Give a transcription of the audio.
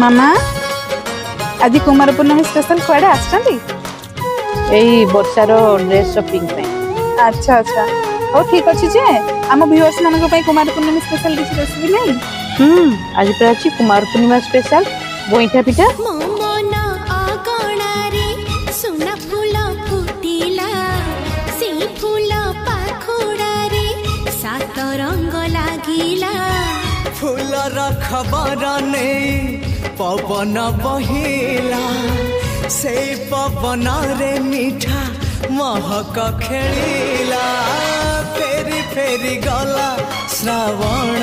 मामा आज कुमार पूर्णमी स्पेशल कुआडे आछंती यही वर्षार ड्रेस शॉपिंग पे। अच्छा अच्छा हो ठीक अच्छे जे आम व्यूअर्स मानक पई कुमार पूर्णमी स्पेशल किसी रेसिपी नहीं। आज पे अच्छी कुमार पूर्णिमा स्पेशल गोईठा पिठा। फूलर खबर नहीं पवन बहिला से पवन रे मीठा महक खेला फेरी फेरी गला श्रावण